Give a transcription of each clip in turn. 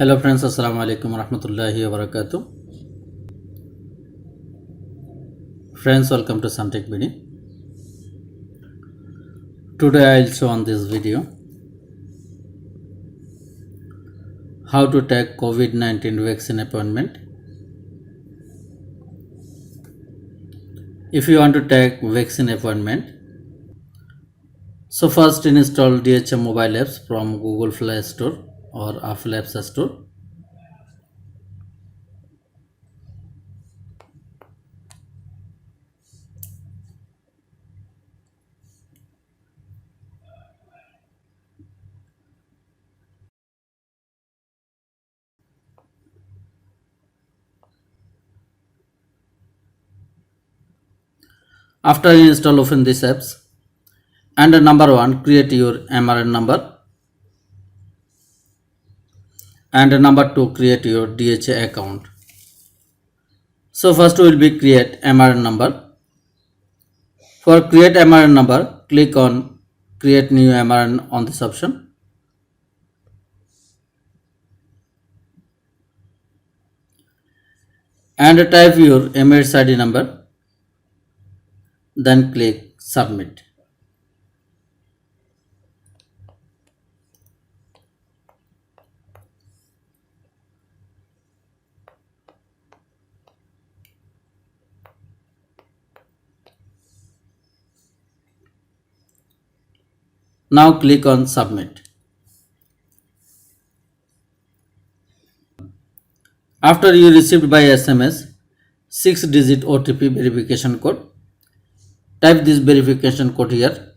Hello friends, Assalamu alaikum warahmatullahi wabarakatuh. Friends, welcome to Samtech Video. Today I'll show on this video how to take COVID-19 vaccine appointment. If you want to take vaccine appointment, so first install DHA mobile apps from Google Play Store or Apple App Store. After you install, open these apps and number 1, create your MRN number, and number 2, create your DHA account. So first we will be create MRN number. For create MRN number, click on create new MRN on this option. And type your Emirates ID number. Then click submit. Now click on submit. After you received by SMS 6-digit OTP verification code, type this verification code here.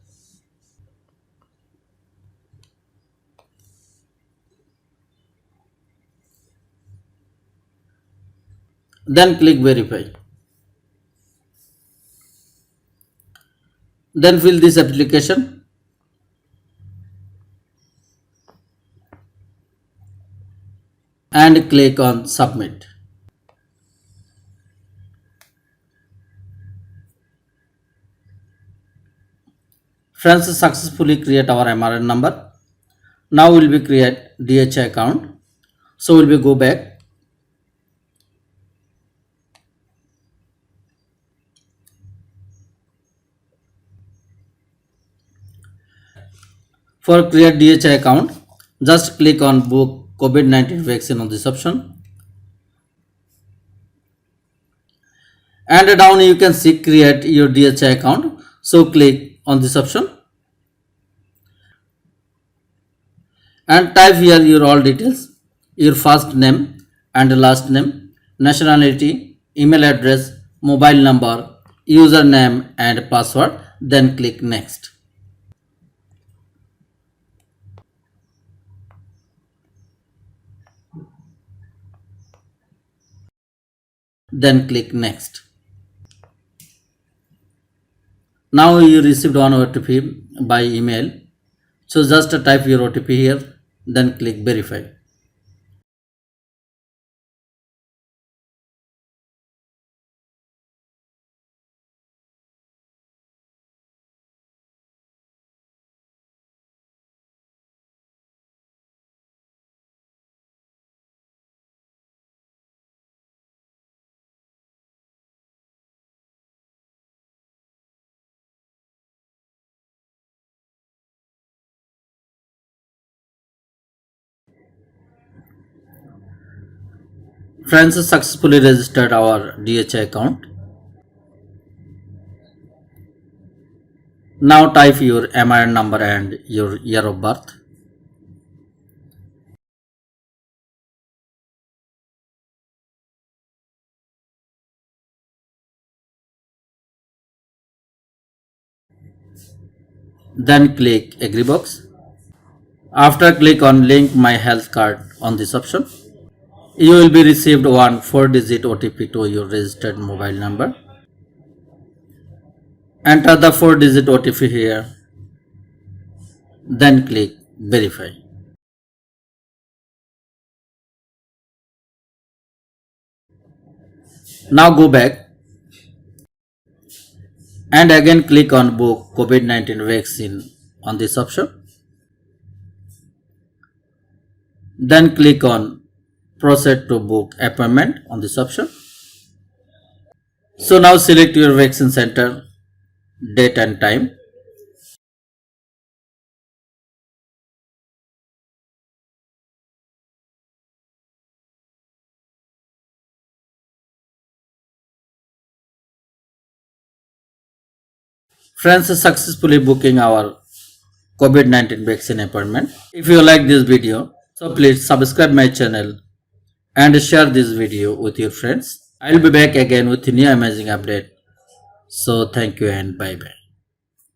Then click verify. Then fill this application. And click on submit. Friends, successfully create our MRN number. Now we'll be create DHA account. So we'll be go back. For create DHA account, just click on book COVID-19 vaccine on this option. And down you can see create your DHA account. So click on this option. And type here your all details, your first name and last name, nationality, email address, mobile number, username and password. Then click next. Then click next. Now you received one OTP by email. So just type your OTP here, then click verify. Friends, successfully registered our DHA account. Now type your MRN number and your year of birth. Then click agree box. After click on link my health card on this option. You will be received one 4-digit OTP to your registered mobile number. Enter the 4-digit OTP here. Then click verify. Now go back and again click on book COVID-19 vaccine on this option. Then click on proceed to book appointment on this option. So now select your vaccine center, date and time. Friends, successfully booking our COVID-19 vaccine appointment. If you like this video, so please subscribe my channel and share this video with your friends. I'll be back again with a new amazing update. So thank you and bye bye.